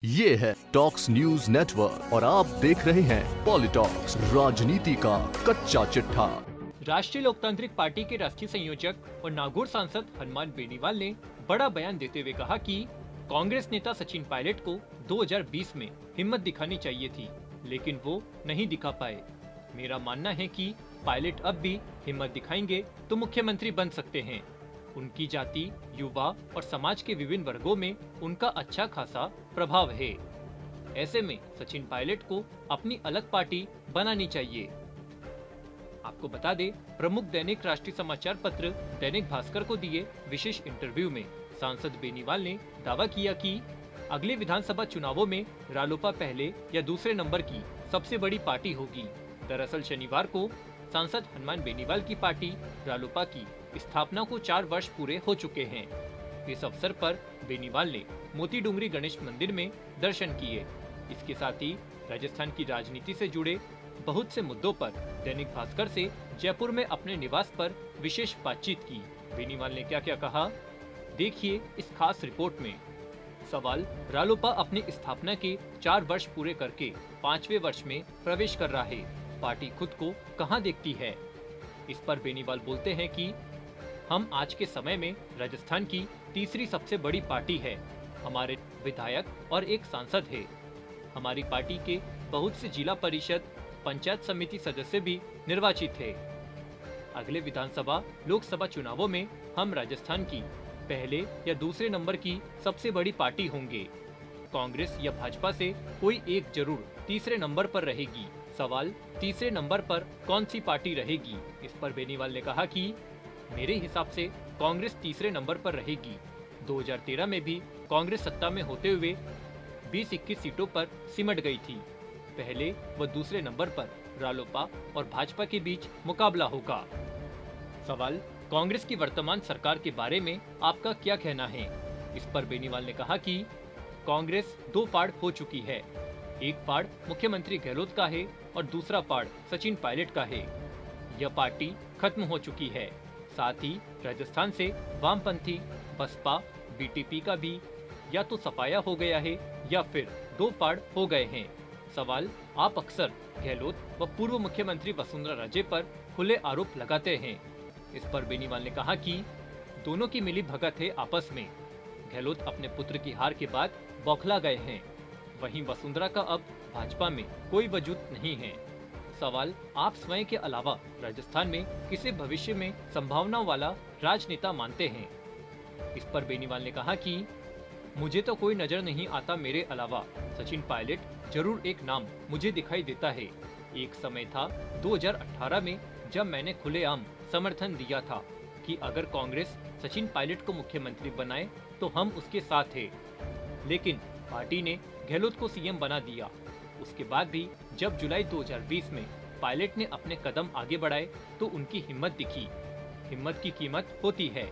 ये है talks news network और आप देख रहे हैं पॉलिटॉक्स, राजनीति का कच्चा चिट्ठा। राष्ट्रीय लोकतांत्रिक पार्टी के राष्ट्रीय संयोजक और नागौर सांसद हनुमान बेनीवाल ने बड़ा बयान देते हुए कहा कि कांग्रेस नेता सचिन पायलट को 2020 में हिम्मत दिखानी चाहिए थी, लेकिन वो नहीं दिखा पाए। मेरा मानना है कि पायलट अब भी हिम्मत दिखाएंगे तो मुख्यमंत्री बन सकते हैं। उनकी जाति, युवा और समाज के विभिन्न वर्गों में उनका अच्छा खासा प्रभाव है। ऐसे में सचिन पायलट को अपनी अलग पार्टी बनानी चाहिए। आपको बता दें, प्रमुख दैनिक राष्ट्रीय समाचार पत्र दैनिक भास्कर को दिए विशेष इंटरव्यू में सांसद बेनीवाल ने दावा किया कि अगले विधानसभा चुनावों में रालोपा पहले या दूसरे नंबर की सबसे बड़ी पार्टी होगी। दरअसल शनिवार को सांसद हनुमान बेनीवाल की पार्टी रालोपा की स्थापना को 4 वर्ष पूरे हो चुके हैं। इस अवसर पर बेनीवाल ने मोती डूंगरी गणेश मंदिर में दर्शन किए। इसके साथ ही राजस्थान की राजनीति से जुड़े बहुत से मुद्दों पर दैनिक भास्कर से जयपुर में अपने निवास पर विशेष बातचीत की। बेनीवाल ने क्या क्या कहा, देखिए इस खास रिपोर्ट में। सवाल, रालोपा अपनी स्थापना के 4 वर्ष पूरे करके 5वें वर्ष में प्रवेश कर रहा है, पार्टी खुद को कहां देखती है? इस पर बेनीवाल बोलते हैं कि हम आज के समय में राजस्थान की तीसरी सबसे बड़ी पार्टी है। हमारे विधायक और एक सांसद है। हमारी पार्टी के बहुत से जिला परिषद, पंचायत समिति सदस्य भी निर्वाचित है। अगले विधानसभा, लोकसभा चुनावों में हम राजस्थान की पहले या दूसरे नंबर की सबसे बड़ी पार्टी होंगे। कांग्रेस या भाजपा से कोई एक जरूर तीसरे नंबर पर रहेगी। सवाल, तीसरे नंबर पर कौन सी पार्टी रहेगी? इस पर बेनीवाल ने कहा कि मेरे हिसाब से कांग्रेस तीसरे नंबर पर रहेगी। 2013 में भी कांग्रेस सत्ता में होते हुए 20-21 सीटों पर सिमट गई थी। पहले व दूसरे नंबर पर रालोपा और भाजपा के बीच मुकाबला होगा। सवाल, कांग्रेस की वर्तमान सरकार के बारे में आपका क्या कहना है? इस पर बेनीवाल ने कहा कि कांग्रेस 2 पार्ट हो चुकी है। एक पार्ट मुख्यमंत्री गहलोत का है और दूसरा पार्ट सचिन पायलट का है। यह पार्टी खत्म हो चुकी है। साथ ही राजस्थान से वामपंथी बसपा, बीटीपी का भी या तो सफाया हो गया है या फिर 2 पार्ट हो गए हैं। सवाल, आप अक्सर गहलोत व पूर्व मुख्यमंत्री वसुंधरा राजे पर खुले आरोप लगाते हैं। इस पर बेनीवाल ने कहा कि दोनों की मिली भगत है आपस में। गहलोत अपने पुत्र की हार के बाद बौखला गए हैं, वहीं वसुंधरा का अब भाजपा में कोई वजूद नहीं है। सवाल, आप स्वयं के अलावा राजस्थान में किसे भविष्य में संभावनाओं वाला राजनेता मानते हैं? इस पर बेनीवाल ने कहा कि मुझे तो कोई नजर नहीं आता मेरे अलावा। सचिन पायलट जरूर एक नाम मुझे दिखाई देता है। एक समय था 2018 में जब मैंने खुलेआम समर्थन दिया था कि अगर कांग्रेस सचिन पायलट को मुख्यमंत्री बनाए तो हम उसके साथ हैं। लेकिन पार्टी ने गहलोत को सीएम बना दिया। उसके बाद भी जब जुलाई 2020 में पायलट ने अपने कदम आगे बढ़ाए तो उनकी हिम्मत दिखी। हिम्मत की कीमत होती है,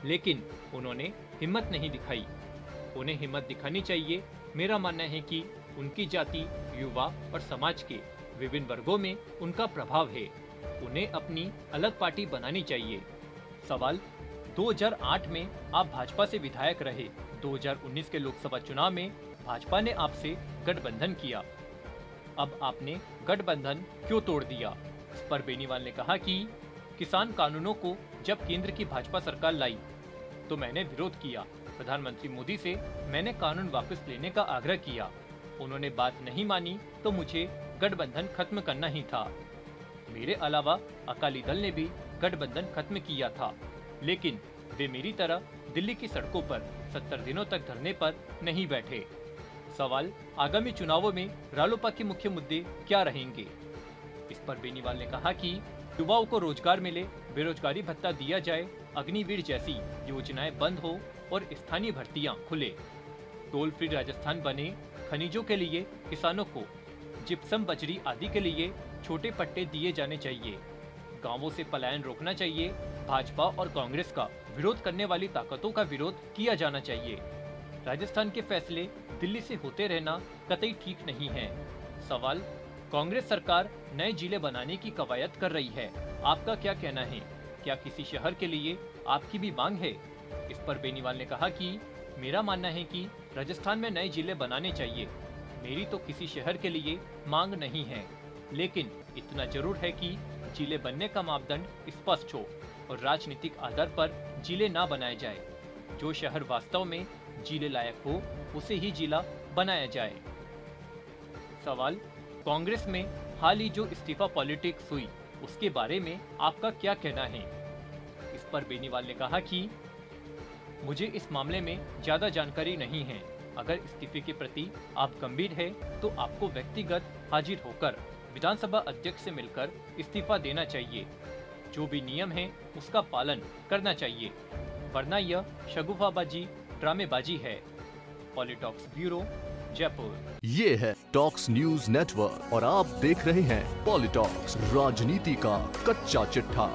लेकिन उन्होंने हिम्मत नहीं दिखाई। उन्हें हिम्मत दिखानी चाहिए। मेरा मानना है कि उनकी जाति, युवा और समाज के विभिन्न वर्गों में उनका प्रभाव है। उन्हें अपनी अलग पार्टी बनानी चाहिए। सवाल, 2008 में आप भाजपा से विधायक रहे। 2019 के लोकसभा चुनाव में भाजपा ने आपसे गठबंधन किया। अब आपने गठबंधन क्यों तोड़ दिया? इस पर बेनीवाल ने कहा कि किसान कानूनों को जब केंद्र की भाजपा सरकार लाई तो मैंने विरोध किया। प्रधानमंत्री मोदी से मैंने कानून वापस लेने का आग्रह किया। उन्होंने बात नहीं मानी तो मुझे गठबंधन खत्म करना ही था। मेरे अलावा अकाली दल ने भी गठबंधन खत्म किया था, लेकिन वे मेरी तरह दिल्ली की सड़कों पर 70 दिनों तक धरने पर नहीं बैठे। सवाल, आगामी चुनावों में रालोपा के मुख्य मुद्दे क्या रहेंगे? इस पर बेनीवाल ने कहा कि युवाओं को रोजगार मिले, बेरोजगारी भत्ता दिया जाए, अग्निवीर जैसी योजनाएं बंद हो और स्थानीय भर्तियां खुले, टोल फ्री राजस्थान बने, खनिजों के लिए किसानों को जिप्सम, बजरी आदि के लिए छोटे पट्टे दिए जाने चाहिए, गांवों से पलायन रोकना चाहिए, भाजपा और कांग्रेस का विरोध करने वाली ताकतों का विरोध किया जाना चाहिए। राजस्थान के फैसले दिल्ली से होते रहना कतई ठीक नहीं है। सवाल, कांग्रेस सरकार नए जिले बनाने की कवायद कर रही है, आपका क्या कहना है? क्या किसी शहर के लिए आपकी भी मांग है? इस पर बेनीवाल ने कहा कि मेरा मानना है कि राजस्थान में नए जिले बनाने चाहिए। मेरी तो किसी शहर के लिए मांग नहीं है, लेकिन इतना जरूर है कि जिले बनने का मापदंड स्पष्ट हो और राजनीतिक आधार पर जिले ना बनाए जाए। जो शहर वास्तव में जिले लायक हो उसे ही जिला बनाया जाए। सवाल, कांग्रेस में हाल ही जो इस्तीफा पॉलिटिक्स हुई उसके बारे में आपका क्या कहना है? इस पर बेनीवाल ने कहा कि मुझे इस मामले में ज्यादा जानकारी नहीं है। अगर इस्तीफे के प्रति आप गंभीर है तो आपको व्यक्तिगत हाजिर होकर विधानसभा अध्यक्ष से मिलकर इस्तीफा देना चाहिए। जो भी नियम है उसका पालन करना चाहिए, वरना यह शगुफाबाजी, ड्रामेबाजी है। पॉलिटॉक्स ब्यूरो, जयपुर। ये है टॉक्स न्यूज नेटवर्क और आप देख रहे हैं पॉलिटॉक्स, राजनीति का कच्चा चिट्ठा।